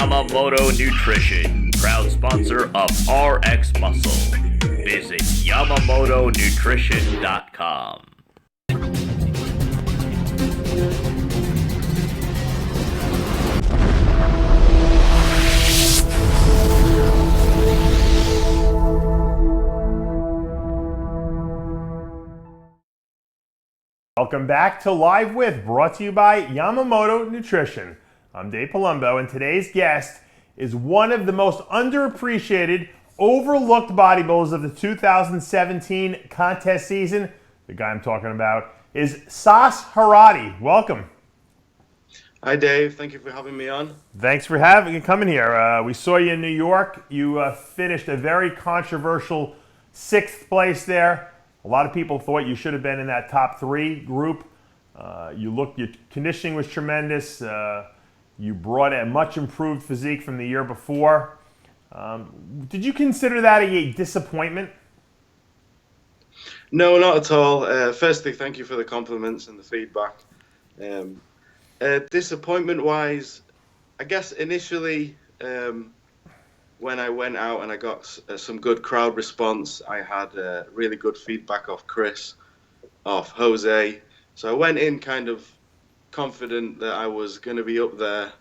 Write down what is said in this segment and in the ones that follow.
Yamomoto Nutrition, proud sponsor of RXMuscle. Visit YamomotoNutrition.com. Welcome back to Live With, brought to you by Yamomoto Nutrition. I'm Dave Palumbo, and today's guest is one of the most underappreciated, overlooked bodybuilders of the 2017 contest season. The guy I'm talking about is Sas Heirati. Welcome. Hi, Dave. Thank you for having me on. Thanks for coming here. We saw you in New York. You finished a very controversial 6th place there. A lot of people thought you should have been in that top 3 group. Your conditioning was tremendous. You brought a much improved physique from the year before. Did you consider that a disappointment? No, not at all. Firstly, thank you for the compliments and the feedback. Disappointment-wise, I guess initially, when I went out and I got some good crowd response, I had really good feedback off Chris, off Jose. So I went in kind of confident that I was going to be up there,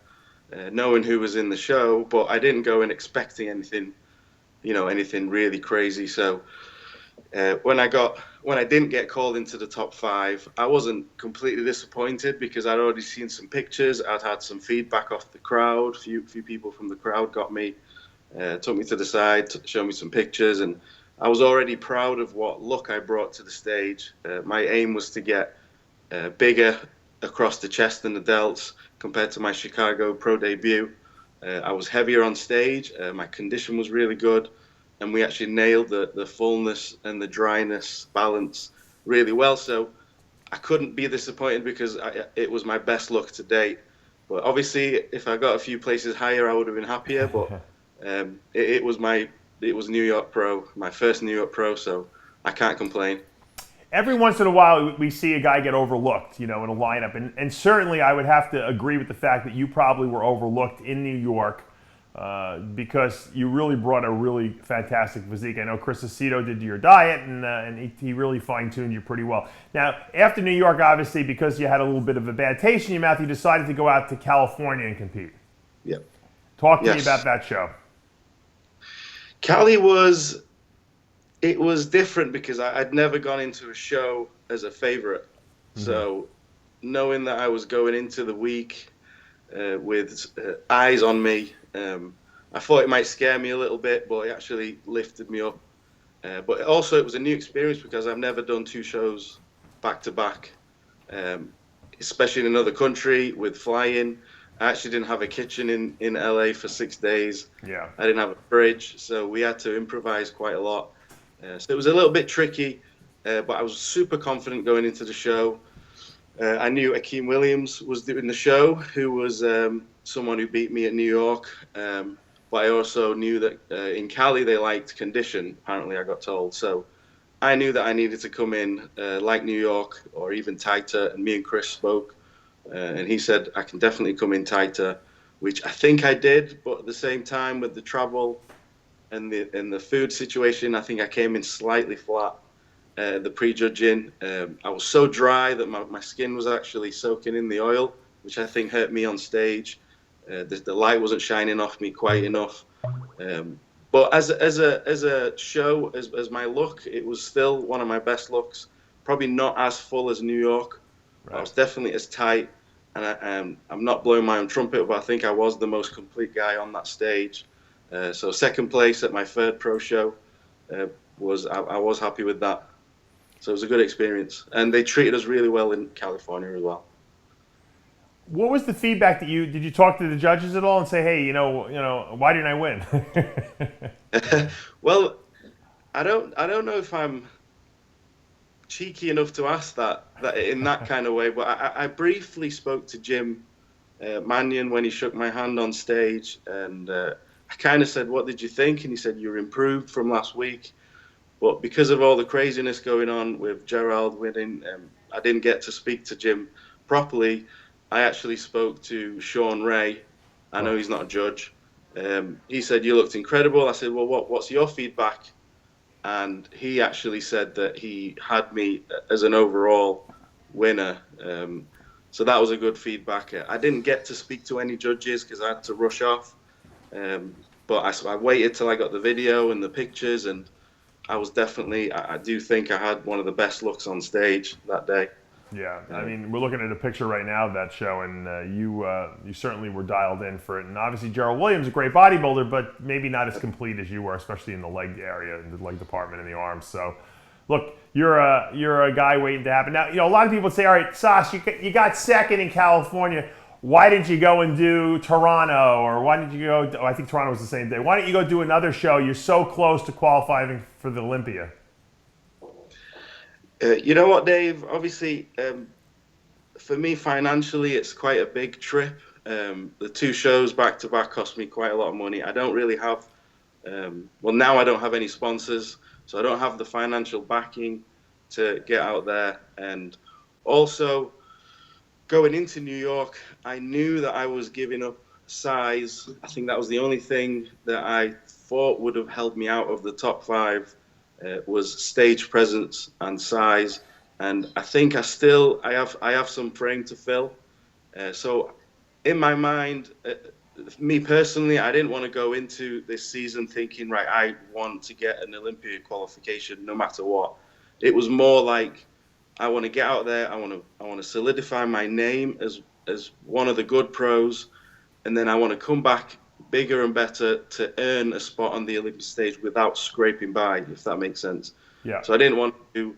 knowing who was in the show, but I didn't go in expecting anything really crazy. So when I didn't get called into the top 5, I wasn't completely disappointed because I'd already seen some pictures. I'd had some feedback off the crowd. Few people from the crowd took me to the side, showed me some pictures, and I was already proud of what look I brought to the stage. My aim was to get bigger across the chest and the delts compared to my Chicago pro debut. I was heavier on stage, my condition was really good, and we actually nailed the fullness and the dryness balance really well. So I couldn't be disappointed because it was my best look to date. But obviously, if I got a few places higher, I would have been happier. But it was New York Pro, my first New York Pro, so I can't complain. Every once in a while, we see a guy get overlooked, in a lineup, and certainly I would have to agree with the fact that you probably were overlooked in New York because you really brought a really fantastic physique. I know Chris Aceto did your diet, and he really fine-tuned you pretty well. Now, after New York, obviously, because you had a little bit of a bad taste in your mouth, you decided to go out to California and compete. Yep. Talk to me about that show. Cali was different because I'd never gone into a show as a favorite. Mm-hmm. So knowing that I was going into the week with eyes on me, I thought it might scare me a little bit, but it actually lifted me up. But also it was a new experience because I've never done 2 shows back to back, especially in another country with flying. I actually didn't have a kitchen in LA for 6 days. Yeah. I didn't have a fridge, so we had to improvise quite a lot. So it was a little bit tricky, but I was super confident going into the show. I knew Akeem Williams was doing the show, who was someone who beat me at New York. But I also knew that in Cali they liked condition, apparently I got told. So I knew that I needed to come in like New York or even tighter, and me and Chris spoke. And he said, I can definitely come in tighter, which I think I did. But at the same time, with the travel and the food situation, I think I came in slightly flat. The prejudging, I was so dry that my skin was actually soaking in the oil, which I think hurt me on stage. The light wasn't shining off me quite enough. But as a show, as my look, it was still one of my best looks. Probably not as full as New York. Right. I was definitely as tight, and I'm not blowing my own trumpet, but I think I was the most complete guy on that stage. So 2nd place at my 3rd pro show I was happy with that. So it was a good experience, and they treated us really well in California as well. What was the feedback did you talk to the judges at all and say, hey, why didn't I win? Well, I don't know if I'm cheeky enough to ask that in that kind of way, but I briefly spoke to Jim Mannion when he shook my hand on stage, and I kind of said, what did you think? And he said, you're improved from last week. But because of all the craziness going on with Gerald winning, I didn't get to speak to Jim properly. I actually spoke to Sean Ray, I know he's not a judge. He said, "You looked incredible." I said, "Well, what's your feedback?" And he actually said that he had me as an overall winner. So that was a good feedback. I didn't get to speak to any judges because I had to rush off. But I waited till I got the video and the pictures, and I was definitely, I do think I had one of the best looks on stage that day. Yeah, I mean, we're looking at a picture right now of that show, and you certainly were dialed in for it. And obviously, Gerald Williams, a great bodybuilder, but maybe not as complete as you were, especially in the leg area, in the leg department, and the arms. So, look, you're a guy waiting to happen. Now, you know, a lot of people say, all right, Sas, you got second in California. Why didn't you go and do Toronto? Or why didn't you go, I think Toronto was the same day. Why don't you go do another show? You're so close to qualifying for the Olympia. You know what, Dave? Obviously, for me, financially, it's quite a big trip. The 2 shows back to back cost me quite a lot of money. I don't really have, well, now I don't have any sponsors, so I don't have the financial backing to get out there. And also, going into New York, I knew that I was giving up size. I think that was the only thing that I thought would have held me out of the top 5. Was stage presence and size, and I think I have some frame to fill. So in my mind, me personally, I didn't want to go into this season thinking, right, I want to get an Olympia qualification no matter what. It was more like I want to get out there. I want to solidify my name as one of the good pros, and then I want to come back bigger and better to earn a spot on the Olympia stage without scraping by, if that makes sense. Yeah. So I didn't want to.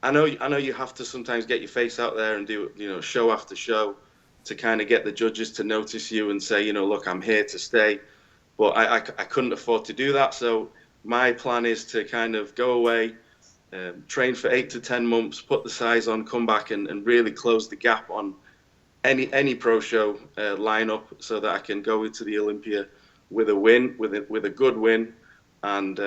I know you have to sometimes get your face out there and do, you know, show after show to kind of get the judges to notice you and say, you know, look, I'm here to stay. But I couldn't afford to do that. So my plan is to kind of go away, train for 8 to 10 months, put the size on, come back and really close the gap on any pro show lineup, so that I can go into the Olympia with a win, with a good win, and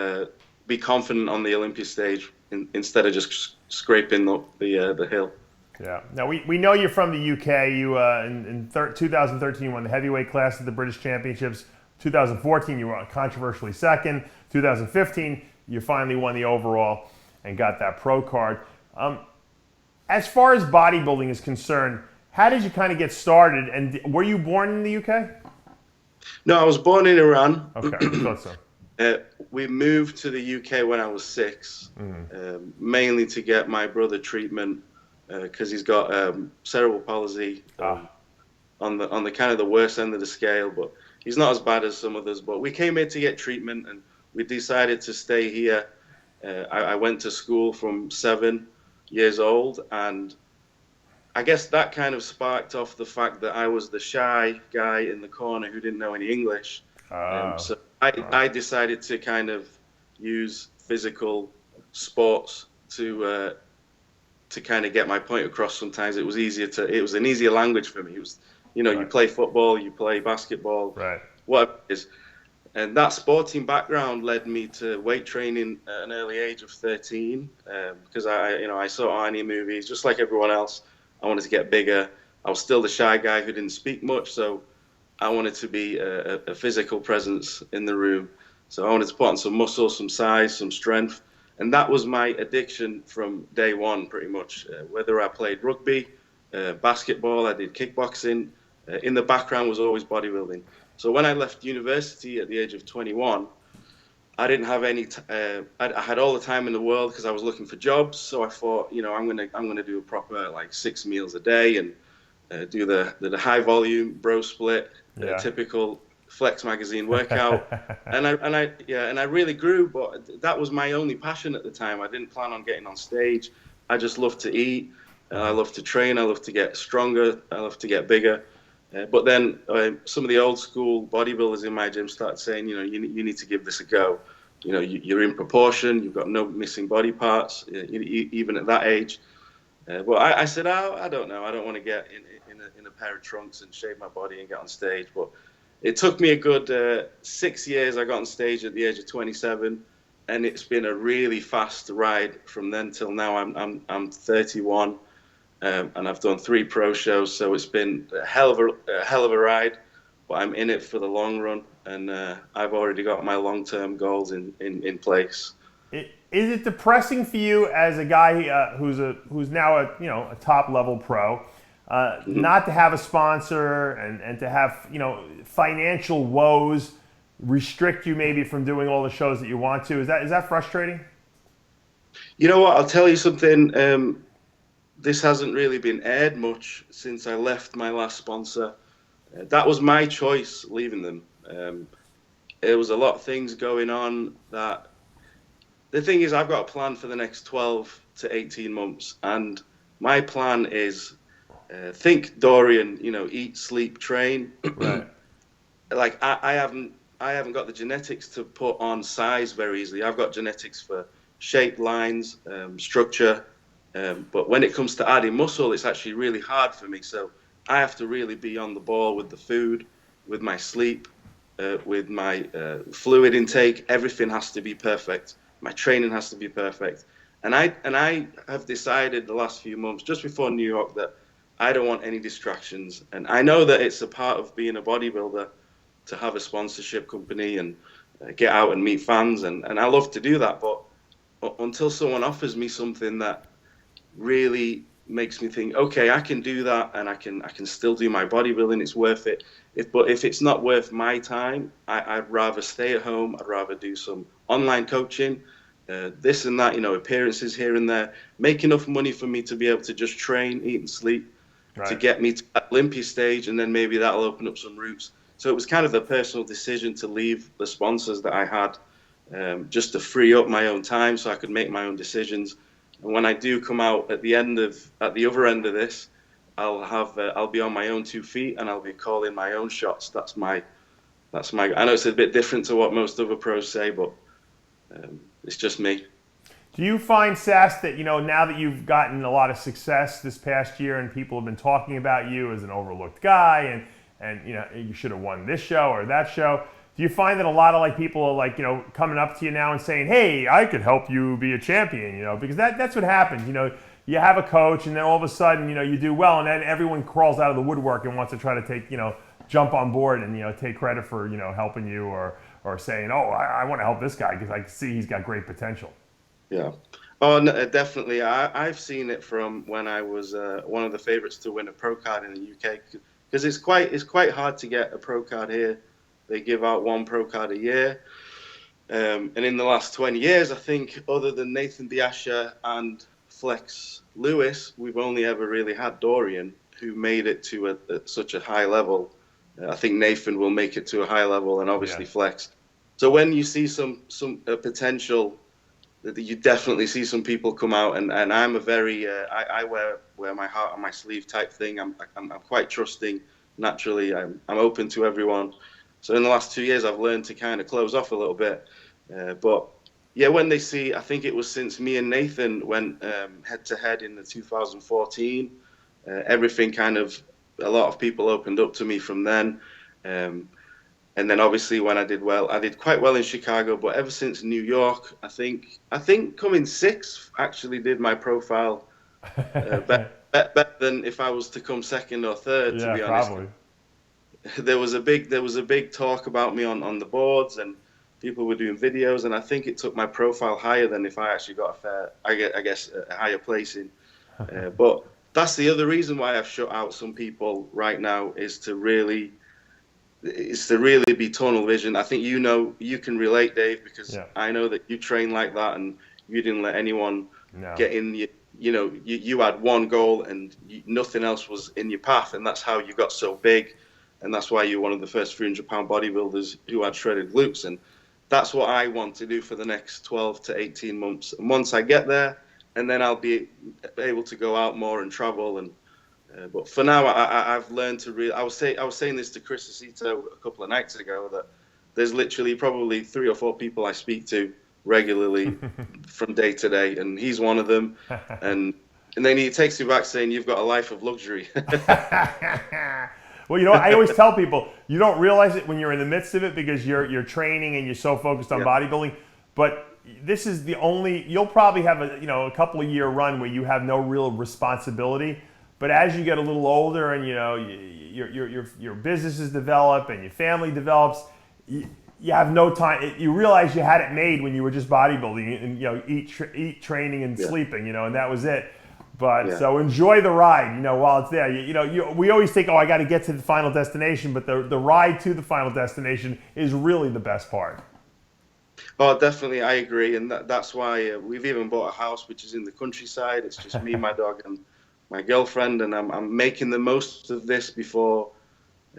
be confident on the Olympia stage instead of just scraping the hill. Yeah. Now we know you're from the UK. You in 2013 won the heavyweight class at the British Championships. 2014 you were controversially second. 2015 you finally won the overall and got that pro card. As far as bodybuilding is concerned, how did you kind of get started? And were you born in the UK? No, I was born in Iran. Okay, I thought so. We moved to the UK when I was 6, mainly to get my brother treatment because he's got cerebral palsy on the kind of the worst end of the scale, but he's not as bad as some others. But we came here to get treatment, and we decided to stay here. I went to school from 7 years old, and I guess that kind of sparked off the fact that I was the shy guy in the corner who didn't know any English. So I decided to kind of use physical sports to kind of get my point across. Sometimes it was an easier language for me. It was, you know, you play football, you play basketball, whatever it is. And that sporting background led me to weight training at an early age of 13, because I saw Arnie movies just like everyone else. I wanted to get bigger. I was still the shy guy who didn't speak much, so I wanted to be a physical presence in the room. So I wanted to put on some muscle, some size, some strength. And that was my addiction from day one, pretty much. Whether I played rugby, basketball, I did kickboxing, in the background was always bodybuilding. So when I left university at the age of 21, I didn't have any. I had all the time in the world because I was looking for jobs. So I thought, you know, I'm gonna do a proper like 6 meals a day and do the high volume bro split, typical Flex magazine workout. and I really grew. But that was my only passion at the time. I didn't plan on getting on stage. I just loved to eat. I love to train. I love to get stronger. I love to get bigger. But then some of the old school bodybuilders in my gym started saying, you know, you need to give this a go. You know, you're in proportion. You've got no missing body parts, even at that age. But I said, I don't know. I don't want to get in a pair of trunks and shave my body and get on stage. But it took me a good 6 years. I got on stage at the age of 27, and it's been a really fast ride from then till now. I'm 31. And I've done 3 pro shows, so it's been a hell of a ride. but I'm in it for the long run, and I've already got my long-term goals in place. Is it depressing for you as a guy who's now a top level pro, not to have a sponsor and to have financial woes restrict you maybe from doing all the shows that you want to? Is that frustrating? You know what? I'll tell you something. This hasn't really been aired much since I left my last sponsor. That was my choice leaving them. There was a lot of things going on that. The thing is, I've got a plan for the next 12 to 18 months, and my plan is think Dorian, eat, sleep, train. Right. Like I haven't got the genetics to put on size very easily. I've got genetics for shape, lines, structure, but when it comes to adding muscle, it's actually really hard for me. So I have to really be on the ball with the food, with my sleep, with my fluid intake. Everything has to be perfect. My training has to be perfect. And I have decided the last few months, just before New York, that I don't want any distractions. And I know that it's a part of being a bodybuilder to have a sponsorship company and get out and meet fans. And I love to do that. But until someone offers me something that really makes me think, okay, I can do that and I can still do my bodybuilding, it's worth it. But if it's not worth my time, I'd rather stay at home. I'd rather do some online coaching, this and that, appearances here and there, make enough money for me to be able to just train, eat and sleep, right, to get me to that Olympia stage, and then maybe that'll open up some routes. So it was kind of a personal decision to leave the sponsors that I had, just to free up my own time so I could make my own decisions. And when I do come out at the other end of this, I'll be on my own 2 feet and I'll be calling my own shots. That's my. I know it's a bit different to what most other pros say, but it's just me. Do you find, Sas, that now that you've gotten a lot of success this past year and people have been talking about you as an overlooked guy and you should have won this show or that show, do you find that a lot of people are coming up to you now and saying, hey, I could help you be a champion, because that's what happens. You have a coach and then all of a sudden, you do well and then everyone crawls out of the woodwork and wants to try to take, jump on board and, take credit for, helping you or saying, oh, I want to help this guy because I see he's got great potential. Yeah. Oh, no, definitely. I've seen it from when I was one of the favorites to win a pro card in the UK, because it's quite hard to get a pro card here. They give out one pro card a year. And in the last 20 years, I think, other than Nathan Biasha and Flex Lewis, we've only ever really had Dorian, who made it to such a high level. I think Nathan will make it to a high level, and obviously Flex. So when you see some potential, that you definitely see some people come out, and I'm a very I wear my heart on my sleeve type thing. I'm quite trusting naturally. I'm open to everyone. So in the last 2 years, I've learned to kind of close off a little bit. But yeah, when they see, I think it was since me and Nathan went head to head in the 2014, everything a lot of people opened up to me from then. And then obviously when I did quite well in Chicago, but ever since New York, I think coming sixth actually did my profile better than if I was to come second or third, to be honest. Probably. There was a big talk about me on the boards, and people were doing videos, and I think it took my profile higher than if I actually got a higher placing. But that's the other reason why I've shut out some people right now, is to really be tunnel vision. I think you can relate, Dave, because I know that you train like that, and you didn't let anyone get in you had one goal and nothing else was in your path, and that's how you got so big. And that's why you're one of the first 300-pound bodybuilders who had shredded glutes. And that's what I want to do for the next 12 to 18 months. And once I get there, and then I'll be able to go out more and travel. And but for now, I've learned to I was saying this to Chris Aceto a couple of nights ago, that there's literally probably 3 or 4 people I speak to regularly from day to day, and he's one of them. And then he takes me back saying, "You've got a life of luxury." Well, I always tell people, you don't realize it when you're in the midst of it because you're training and you're so focused on bodybuilding. But this is you'll probably have a couple of year run where you have no real responsibility. But as you get a little older and, you know, your businesses develop and your family develops, you have no time. You realize you had it made when you were just bodybuilding and, you know, eat, training, and sleeping, you know, and that was it. But so enjoy the ride, you know, while it's there. We always think, oh, I got to get to the final destination, but the ride to the final destination is really the best part. Oh, definitely, I agree, and that's why we've even bought a house which is in the countryside. It's just me, my dog, and my girlfriend, and I'm making the most of this before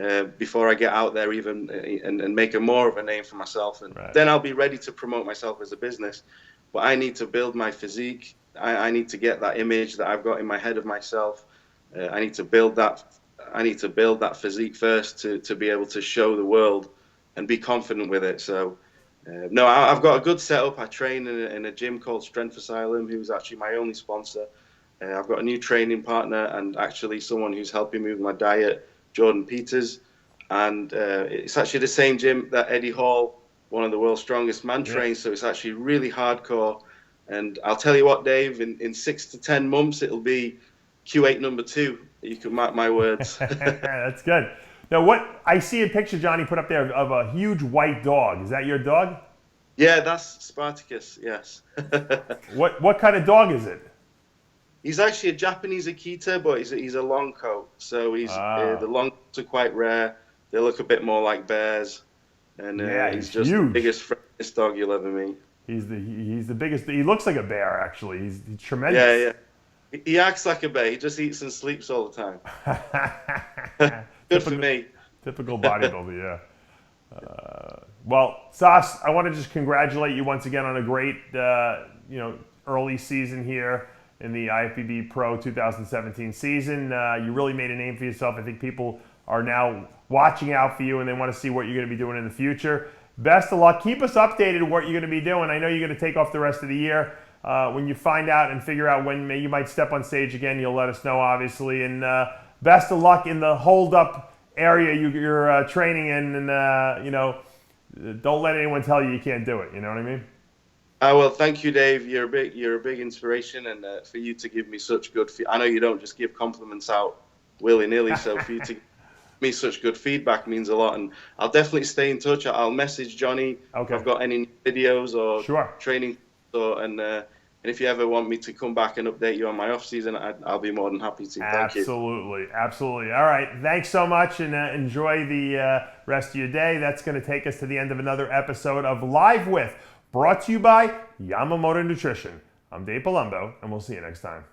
I get out there even and make more of a name for myself, and then I'll be ready to promote myself as a business. But I need to build my physique. I need to get that image that I've got in my head of myself. I need to build that. I need to build that physique first to be able to show the world and be confident with it. So. No, I've got a good setup. I train in a gym called Strength Asylum, who's actually my only sponsor. I've got a new training partner and actually someone who's helping me with my diet, Jordan Peters. And it's actually the same gym that Eddie Hall, one of the world's strongest man, trains. So it's actually really hardcore. And I'll tell you what, Dave, in 6 to 10 months, it'll be Q8 number 2. You can mark my words. That's good. Now, what I see a picture Johnny put up there of a huge white dog. Is that your dog? Yeah, that's Spartacus, yes. What kind of dog is it? He's actually a Japanese Akita, but he's a long coat. So the long coats are quite rare. They look a bit more like bears. And he's just huge. The biggest, friendliest dog you'll ever meet. He's the biggest. He looks like a bear, actually. He's tremendous. Yeah. He acts like a bear. He just eats and sleeps all the time. Good for me. Typical bodybuilder, yeah. Well, Sas, I want to just congratulate you once again on a great, early season here in the IFBB Pro 2017 season. You really made a name for yourself. I think people are now watching out for you and they want to see what you're going to be doing in the future. Best of luck. Keep us updated on what you're going to be doing. I know you're going to take off the rest of the year. When you find out and figure out when you might step on stage again, you'll let us know, obviously. And best of luck in the hold-up area you're training in, and don't let anyone tell you can't do it. You know what I mean? Well, thank you, Dave. You're a big inspiration, and for you to give me such good I know you don't just give compliments out willy-nilly, so for you to give me such good feedback means a lot, and I'll definitely stay in touch. I'll message Johnny if I've got any videos or training, and if you ever want me to come back and update you on my off season, I'll be more than happy to. Thank you. Absolutely. All right. Thanks so much, and enjoy the rest of your day. That's going to take us to the end of another episode of Live With, brought to you by Yamomoto Nutrition. I'm Dave Palumbo, and we'll see you next time.